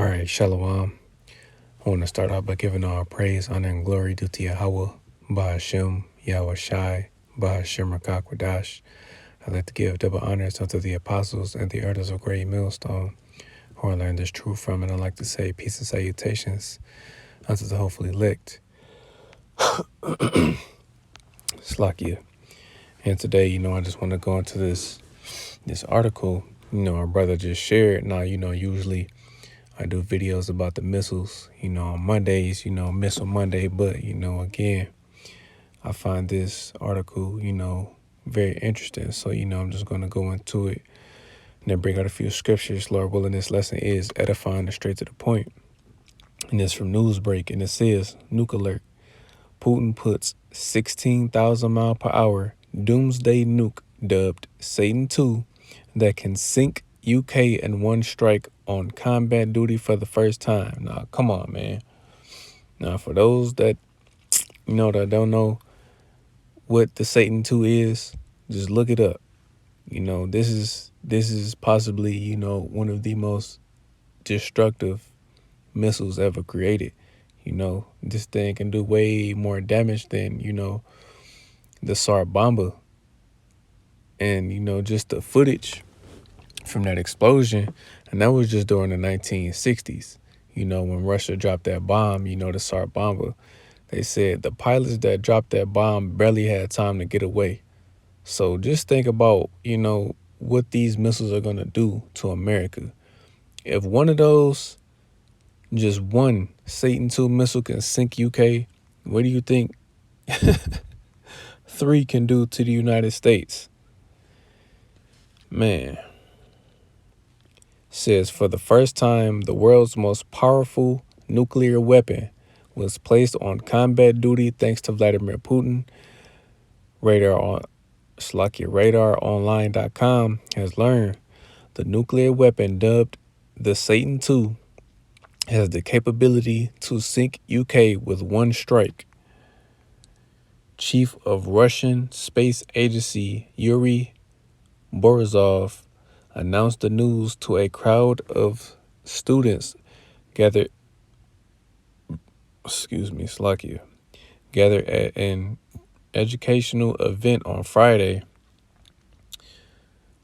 right, Shalom. I want to start out by giving all praise, honor, and glory due to Yahweh, Bahashem, Yahweh Shai, Bahashem Rakakwadash. I'd like to give double honors unto the apostles and the elders of Great Millstone, who I learned this truth from, and I'd like to say peace and salutations unto the hopefully elect. Slakia. And today, I just want to go into this article, our brother just shared. Now, usually I do videos about the missiles, on Mondays, Missile Monday. But, again, I find this article, very interesting. So, I'm just going to go into it and then bring out a few scriptures. Lord willing, this lesson is edifying and straight to the point. And it's from Newsbreak, and it says, Nuke alert. Putin puts 16,000 mile per hour doomsday nuke dubbed Satan II that can sink UK in one strike on combat duty for the first time. Now, come on, man. Now, for those that, that don't know what the Satan II is, just look it up. This is possibly, one of the most destructive missiles ever created. This thing can do way more damage than, the Tsar Bomba. And, just the footage from that explosion, and that was just during the 1960s, when Russia dropped that bomb, the Tsar Bomba. They said the pilots that dropped that bomb barely had time to get away. So just think about, what these missiles are going to do to America. If one of those, just one Satan II missile can sink UK, what do you think 3 can do to the United States? Man. Says for the first time, the world's most powerful nuclear weapon was placed on combat duty thanks to Vladimir Putin. RadarOnline.com has learned the nuclear weapon dubbed the Satan II has the capability to sink UK with one strike. Chief of Russian Space Agency Yuri Borisov announced the news to a crowd of students gathered at an educational event on Friday.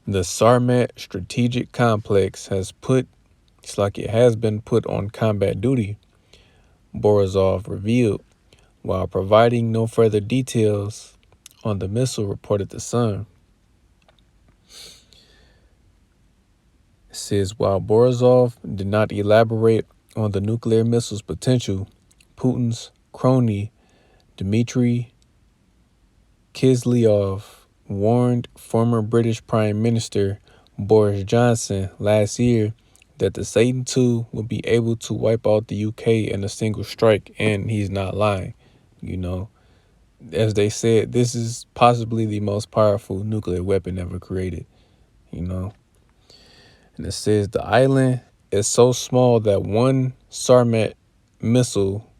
The Sarmat Strategic Complex has been put on combat duty, Borisov revealed, while providing no further details on the missile, reported The Sun. It says, while Borisov did not elaborate on the nuclear missile's potential, Putin's crony Dmitry Kislyov warned former British Prime Minister Boris Johnson last year that the Satan II would be able to wipe out the UK in a single strike, and he's not lying. As they said, this is possibly the most powerful nuclear weapon ever created, And it says the island is so small that one Sarmat missile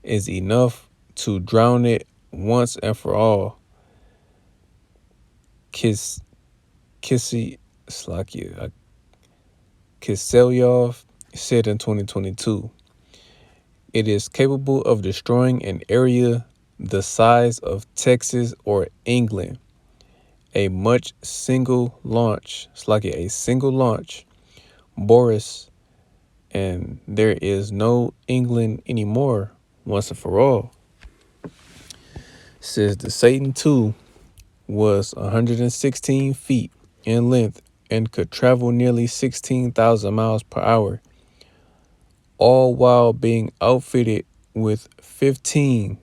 is enough to drown it once and for all. Kiselyov said in 2022, it is capable of destroying an area the size of Texas or England. A single launch, Boris, and there is no England anymore once and for all. Says the Satan II was 116 feet in length and could travel nearly 16,000 miles per hour, all while being outfitted with 15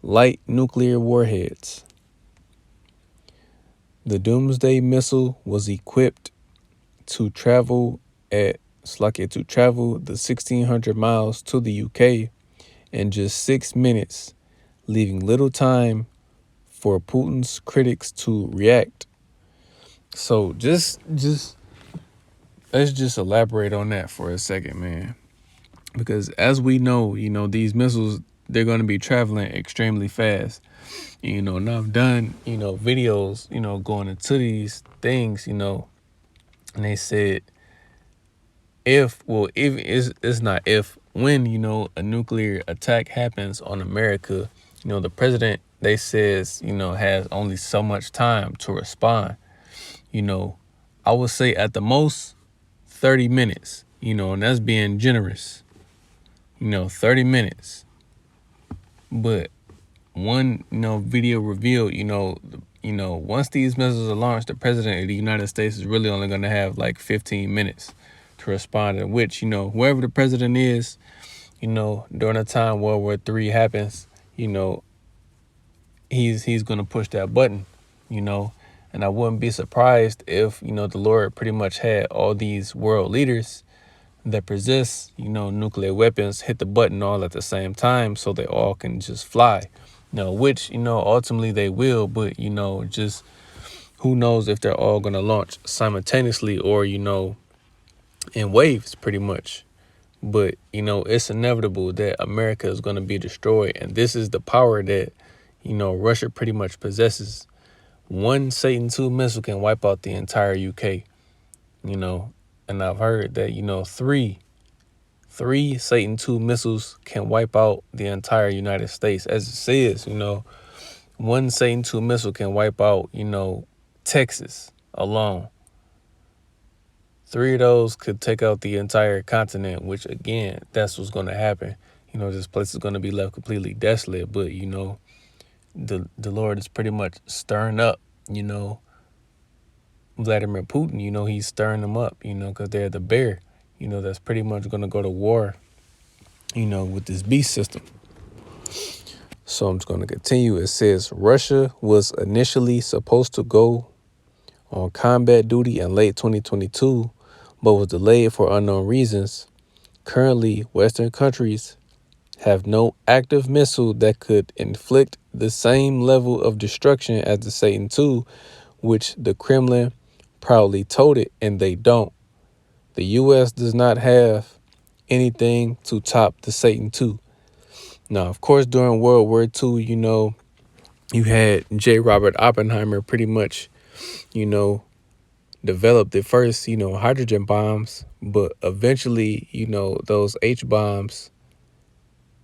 light nuclear warheads. The Doomsday missile was equipped to travel the 1,600 miles to the UK in just 6 minutes, leaving little time for Putin's critics to react. So just let's just elaborate on that for a second, man. Because as we know, these missiles, they're going to be traveling extremely fast. And I've done, videos, going into these things, and they said if it's not if, when, a nuclear attack happens on America, the president, they says, has only so much time to respond. I would say at the most 30 minutes, and that's being generous, 30 minutes. But one, video revealed, once these missiles are launched, the president of the United States is really only going to have like 15 minutes to respond, in which, whoever the president is, during the time World War III happens, he's going to push that button, and I wouldn't be surprised if, the Lord pretty much had all these world leaders that possess, nuclear weapons hit the button all at the same time so they all can just fly. Which, ultimately they will, but, just who knows if they're all going to launch simultaneously or, in waves pretty much. But, it's inevitable that America is going to be destroyed. And this is the power that, Russia pretty much possesses. One Satan II missile can wipe out the entire UK, and I've heard that, three Satan II missiles can wipe out the entire United States. As it says, one Satan II missile can wipe out, Texas alone. 3 of those could take out the entire continent, which, again, that's what's going to happen. This place is going to be left completely desolate. But, the Lord is pretty much stirring up, Vladimir Putin. He's stirring them up, because they're the bear, that's pretty much going to go to war, with this beast system. So I'm just going to continue. It says Russia was initially supposed to go on combat duty in late 2022, but was delayed for unknown reasons. Currently, Western countries have no active missile that could inflict the same level of destruction as the Satan II, which the Kremlin proudly toted, and they don't. The U.S. does not have anything to top the Satan II. Now, of course, during World War II, you had J. Robert Oppenheimer pretty much, developed the first, hydrogen bombs, but eventually, those H bombs,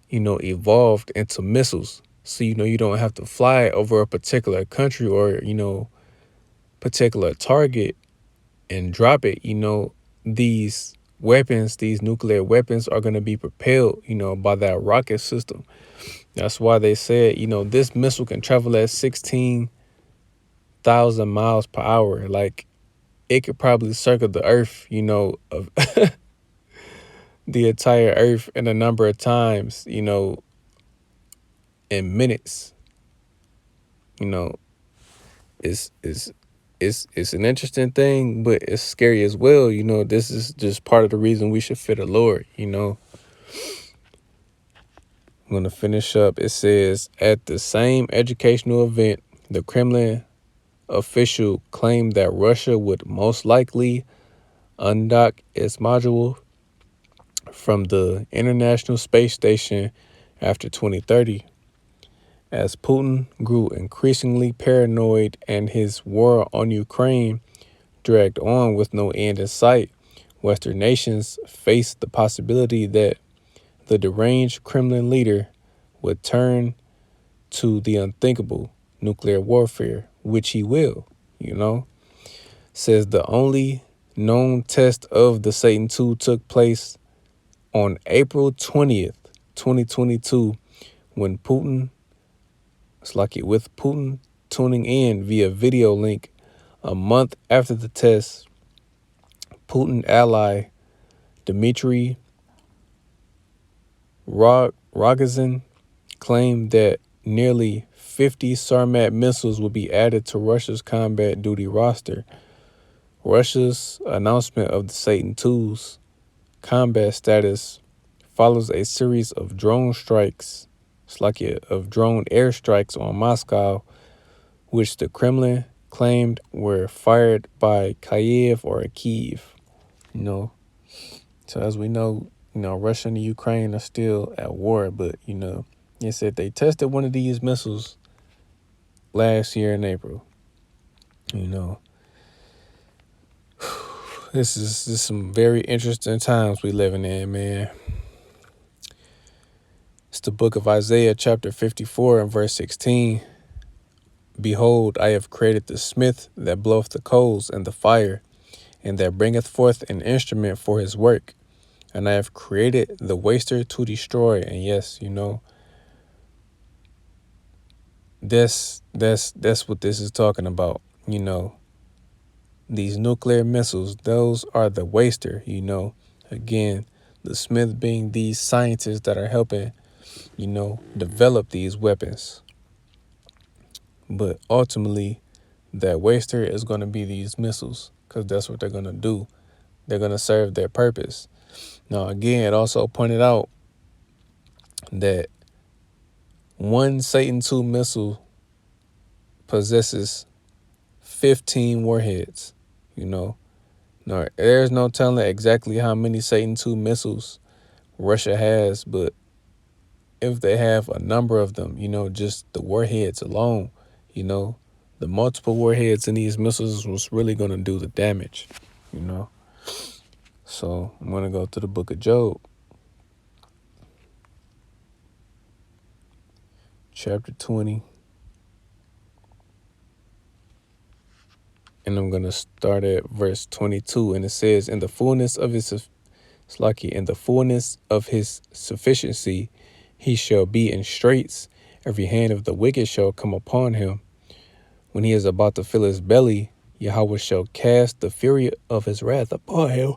evolved into missiles. So, you don't have to fly over a particular country or, particular target and drop it. These weapons, these nuclear weapons are going to be propelled, by that rocket system. That's why they said, this missile can travel at 16,000 miles per hour. Like, it could probably circle the earth, of the entire earth in a number of times, in minutes. It's an interesting thing, but it's scary as well. This is just part of the reason we should fear the Lord. I'm going to finish up. It says, at the same educational event, the Kremlin official claimed that Russia would most likely undock its module from the International Space Station after 2030. As Putin grew increasingly paranoid and his war on Ukraine dragged on with no end in sight, Western nations faced the possibility that the deranged Kremlin leader would turn to the unthinkable, nuclear warfare, which he will, Says the only known test of the Satan II took place on April 20th, 2022, when with Putin tuning in via video link. A month after the test, Putin ally Dmitry Rogozin claimed that nearly 50 Sarmat missiles will be added to Russia's combat duty roster. Russia's announcement of the Satan II's combat status follows a series of drone strikes, of drone airstrikes on Moscow, which the Kremlin claimed were fired by Kiev. So as we know, Russia and Ukraine are still at war, but, they said they tested one of these missiles last year in April, This is some very interesting times we living in, man. It's the book of Isaiah, chapter 54 and verse 16. Behold, I have created the smith that bloweth the coals and the fire, and that bringeth forth an instrument for his work. And I have created the waster to destroy. And yes, that's what this is talking about. These nuclear missiles, those are the waster. Again, the smith being these scientists that are helping develop these weapons. But ultimately, that waster is going to be these missiles, because that's what they're going to do. They're going to serve their purpose. Now, again, it also pointed out that one Satan II missile possesses 15 warheads. Now, there's no telling exactly how many Satan II missiles Russia has, but if they have a number of them, just the warheads alone, the multiple warheads in these missiles was really going to do the damage, So I'm going to go to the book of Job, chapter 20. And I'm going to start at verse 22. And it says, in the fullness of his sufficiency, he shall be in straits. Every hand of the wicked shall come upon him. When he is about to fill his belly, Yahweh shall cast the fury of his wrath upon him.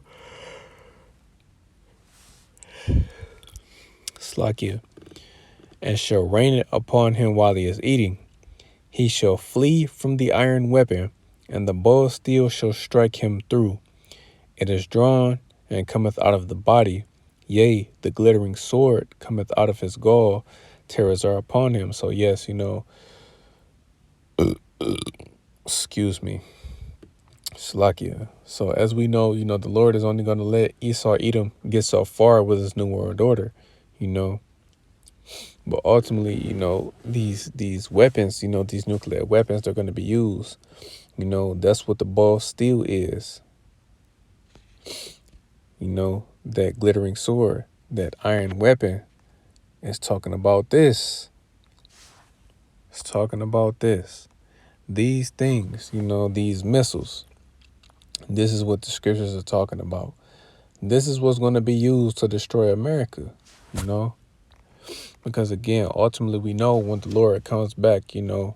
And shall rain it upon him while he is eating. He shall flee from the iron weapon, and the bow of steel shall strike him through. It is drawn and cometh out of the body. Yea, the glittering sword cometh out of his gall. Terrors are upon him. So yes, excuse me. Slakia. So as we know, the Lord is only going to let Esau Edom get so far with his new world order, But ultimately, these weapons, these nuclear weapons, they're going to be used. That's what the bow of steel is. That glittering sword, that iron weapon is talking about this. It's talking about this. These things, these missiles. This is what the scriptures are talking about. This is what's going to be used to destroy America, Because again, ultimately we know when the Lord comes back, the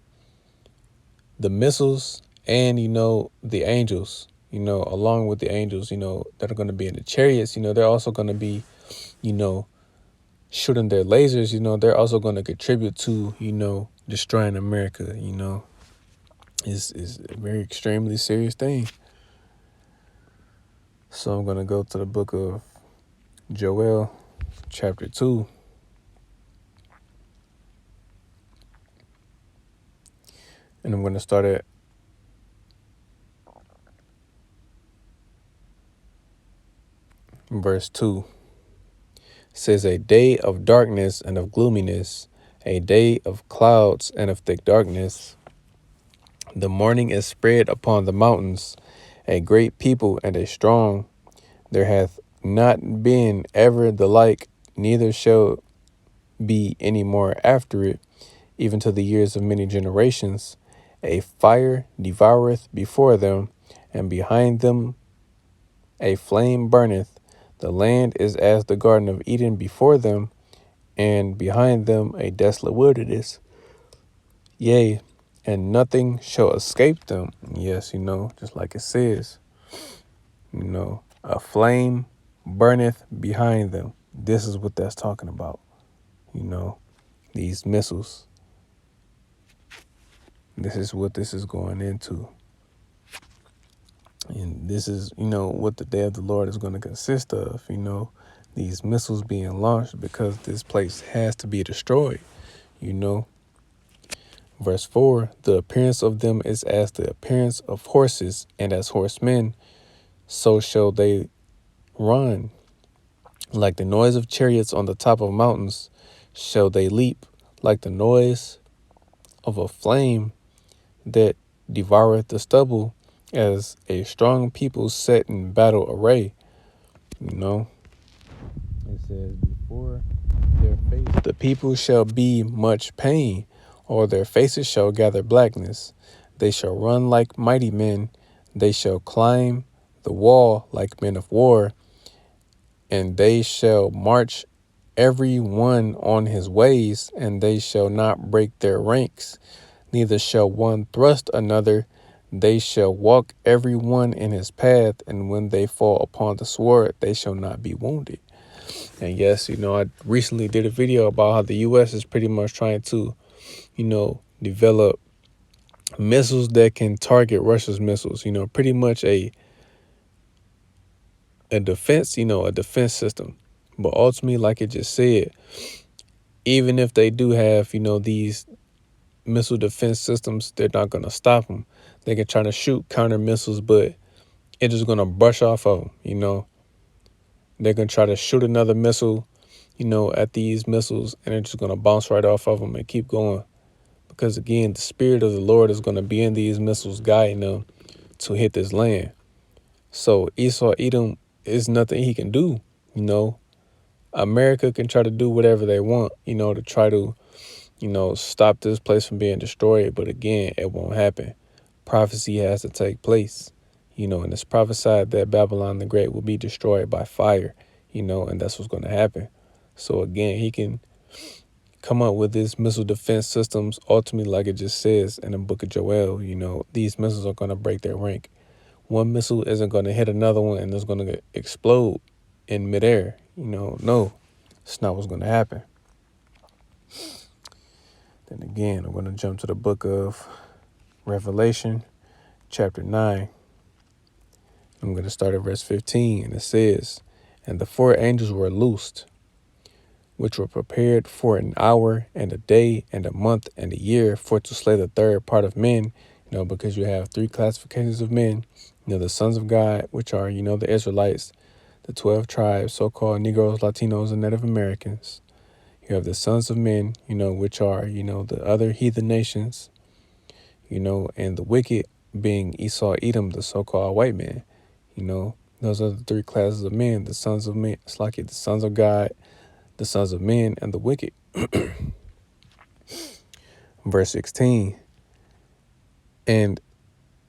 missiles and, the angels, along with the angels, that are going to be in the chariots, they're also going to be, shooting their lasers, they're also going to contribute to, destroying America, It's a very extremely serious thing. So I'm going to go to the book of Joel, chapter 2. And I'm going to start at verse 2. It says, a day of darkness and of gloominess, a day of clouds and of thick darkness. The morning is spread upon the mountains, a great people and a strong. There hath not been ever the like, neither shall be any more after it, even to the years of many generations. A fire devoureth before them, and behind them a flame burneth. The land is as the Garden of Eden before them, and behind them a desolate wilderness. Yea, and nothing shall escape them. Yes, just like it says, a flame burneth behind them. This is what that's talking about. These missiles. This is what this is going into. And this is, what the day of the Lord is going to consist of, these missiles being launched, because this place has to be destroyed, Verse 4, the appearance of them is as the appearance of horses, and as horsemen, so shall they run. Like the noise of chariots on the top of mountains, shall they leap. Like the noise of a flame that devoureth the stubble, as a strong people set in battle array. You know, it says, before their face the people shall be much pain, or their faces shall gather blackness. They shall run like mighty men, they shall climb the wall like men of war, and they shall march every one on his ways, and they shall not break their ranks, neither shall one thrust another. They shall walk every one in his path, and when they fall upon the sword, they shall not be wounded. And yes, I recently did a video about how the U.S. is pretty much trying to, develop missiles that can target Russia's missiles. Pretty much a defense, a defense system. But ultimately, like it just said, even if they do have, these missile defense systems, they're not going to stop them. They can try to shoot counter missiles, but it's just going to brush off of them. They're going to try to shoot another missile, at these missiles, and it's just going to bounce right off of them and keep going. Because again, the spirit of the Lord is going to be in these missiles, guiding them to hit this land. So Esau Edom is nothing he can do. America can try to do whatever they want, to try to, stop this place from being destroyed. But again, it won't happen. Prophecy has to take place, and it's prophesied that Babylon the Great will be destroyed by fire, and that's what's going to happen. So again, he can come up with these missile defense systems. Ultimately, like it just says in the book of Joel, these missiles are going to break their rank. One missile isn't going to hit another one and it's going to explode in midair. No, it's not what's going to happen. Then again, I'm going to jump to the book of Revelation, chapter 9. I'm going to start at verse 15, and it says, "And the four angels were loosed, which were prepared for an hour and a day and a month and a year, for to slay the third part of men," because you have three classifications of men, the sons of God, which are, the Israelites, the 12 tribes, so-called Negroes, Latinos, and Native Americans. You have the sons of men, which are, the other heathen nations, and the wicked being Esau, Edom, the so-called white man. Those are the three classes of men, the sons of men, it's like the sons of God, the sons of men, and the wicked. Verse 16, "And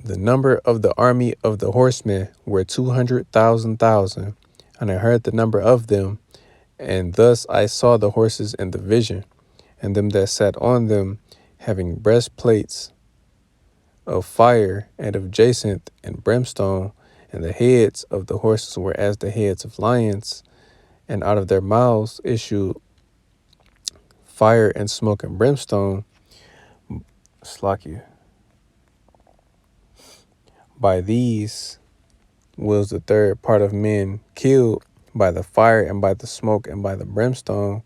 the number of the army of the horsemen were 200,000. And I heard the number of them, and thus I saw the horses in the vision, and them that sat on them, having breastplates of fire and of jacinth and brimstone, and the heads of the horses were as the heads of lions, and out of their mouths issued fire and smoke and brimstone." Slakia. "By these was the third part of men killed, by the fire and by the smoke and by the brimstone,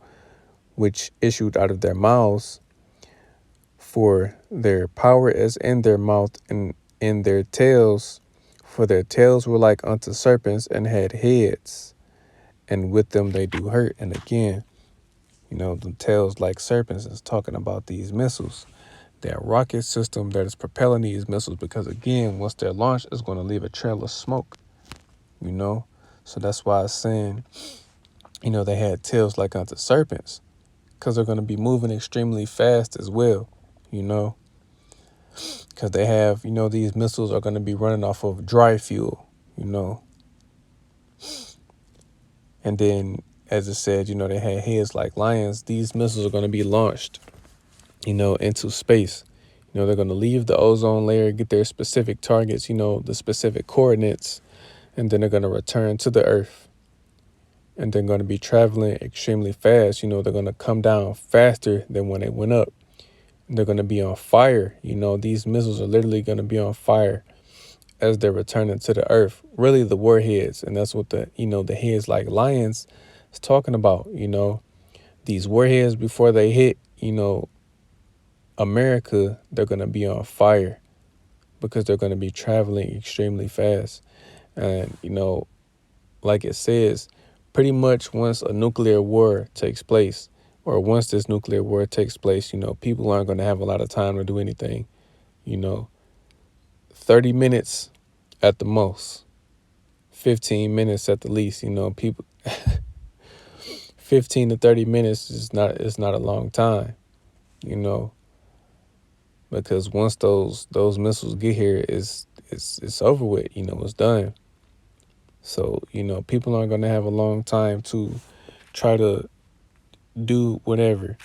which issued out of their mouths. For their power is in their mouth and in their tails, for their tails were like unto serpents and had heads, and with them they do hurt." And again, the tails like serpents is talking about these missiles, that rocket system that is propelling these missiles, because again, once they're launched, it's going to leave a trail of smoke, So that's why it's saying, they had tails like unto serpents, because they're going to be moving extremely fast as well, because they have, these missiles are going to be running off of dry fuel, and then, as it said, they had heads like lions. These missiles are going to be launched, into space. They're going to leave the ozone layer, get their specific targets, the specific coordinates, and then they're going to return to the earth. And they're going to be traveling extremely fast. They're going to come down faster than when they went up. They're going to be on fire. These missiles are literally going to be on fire as they're returning to the earth. Really, the warheads. And that's what the heads like lions is talking about. These warheads, before they hit, America, they're going to be on fire because they're going to be traveling extremely fast. And, like it says, pretty much once a nuclear war takes place, or once this nuclear war takes place, people aren't going to have a lot of time to do anything. 30 minutes at the most, 15 minutes at the least. You know, people 15 to 30 minutes is not a long time, you know, because once those missiles get here, it's over with, you know, it's done. So, you know, people aren't gonna have a long time to try to do whatever,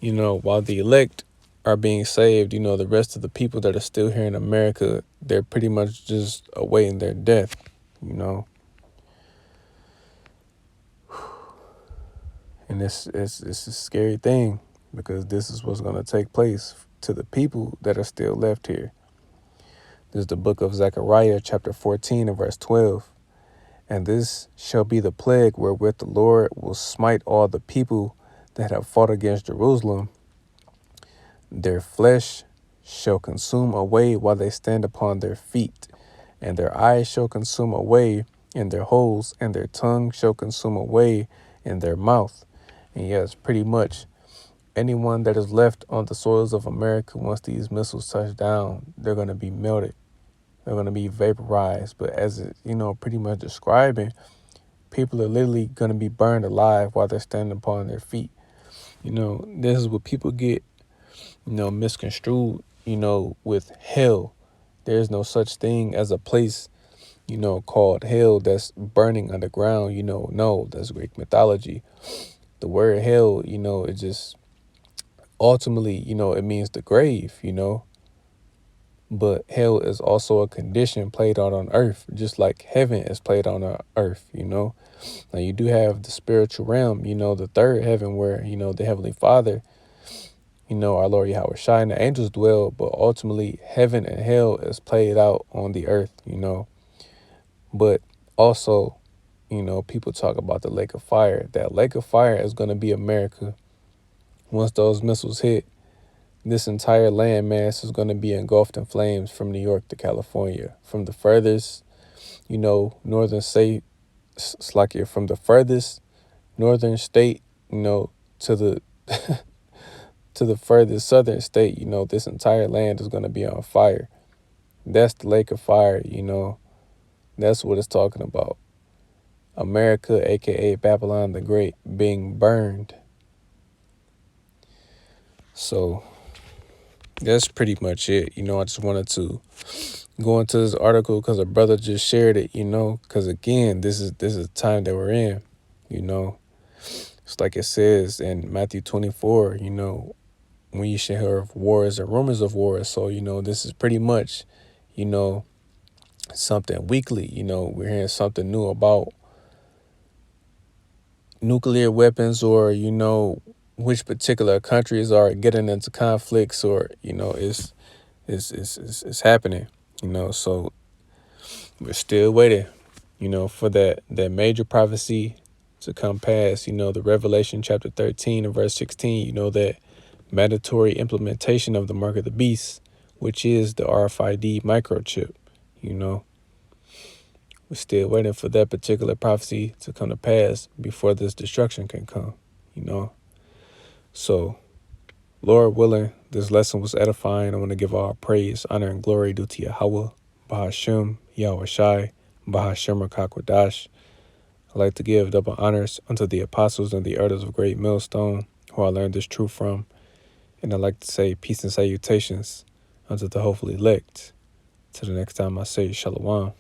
you know, while the elect are being saved. You know, the rest of the people that are still here in America, they're pretty much just awaiting their death, you know. And it's a scary thing, because this is what's going to take place to the people that are still left here. This is the book of Zechariah, chapter 14 and verse 12. And this shall be the plague wherewith the Lord will smite all the people that have fought against Jerusalem. Their flesh shall consume away while they stand upon their feet, and their eyes shall consume away in their holes, and their tongue shall consume away in their mouth. And yes, pretty much anyone that is left on the soils of America, once these missiles touch down, they're going to be melted. They're going to be vaporized. But as it, you know, pretty much describing, people are literally going to be burned alive while they're standing upon their feet. You know, this is what people get, you know, misconstrued, you know, with hell. There's no such thing as a place, you know, called hell that's burning underground. You know, no, that's Greek mythology. The word hell, you know, it just ultimately, you know, it means the grave, you know. But hell is also a condition played out on earth, just like heaven is played on earth, you know. Now, you do have the spiritual realm, you know, the third heaven where, you know, the Heavenly Father, you know, our Lord Yahweh Shai and the angels dwell. But ultimately, heaven and hell is played out on the earth, you know. But also, you know, people talk about the lake of fire. That lake of fire is going to be America. Once those missiles hit, this entire landmass is going to be engulfed in flames from New York to California. From the furthest, you know, northern state, from the furthest northern state, you know, to the to the furthest southern state, you know, this entire land is going to be on fire. That's the lake of fire, you know. That's what it's talking about. America, aka Babylon the Great, being burned. So that's pretty much it. You know, I just wanted to go into this article because a brother just shared it, you know, because again, this is the time that we're in, you know. It's like it says in Matthew 24, you know, when you should hear of wars or rumors of wars. So, you know, this is pretty much, you know, something weekly. You know, we're hearing something new about nuclear weapons, or, you know, which particular countries are getting into conflicts, or, you know, it's happening, you know. So we're still waiting, you know, for that major prophecy to come past, you know, the Revelation chapter 13 and verse 16, you know, that mandatory implementation of the mark of the beast, which is the RFID microchip, you know. We're still waiting for that particular prophecy to come to pass before this destruction can come, you know. So, Lord willing, this lesson was edifying. I want to give all praise, honor, and glory due to Yahweh, Bahashem, Yahweh Shai, Bahashem Rakakwadash. I'd like to give double honors unto the apostles and the elders of Great Millstone, who I learned this truth from. And I'd like to say peace and salutations unto the hopeful elect. Till the next time I say Shalom.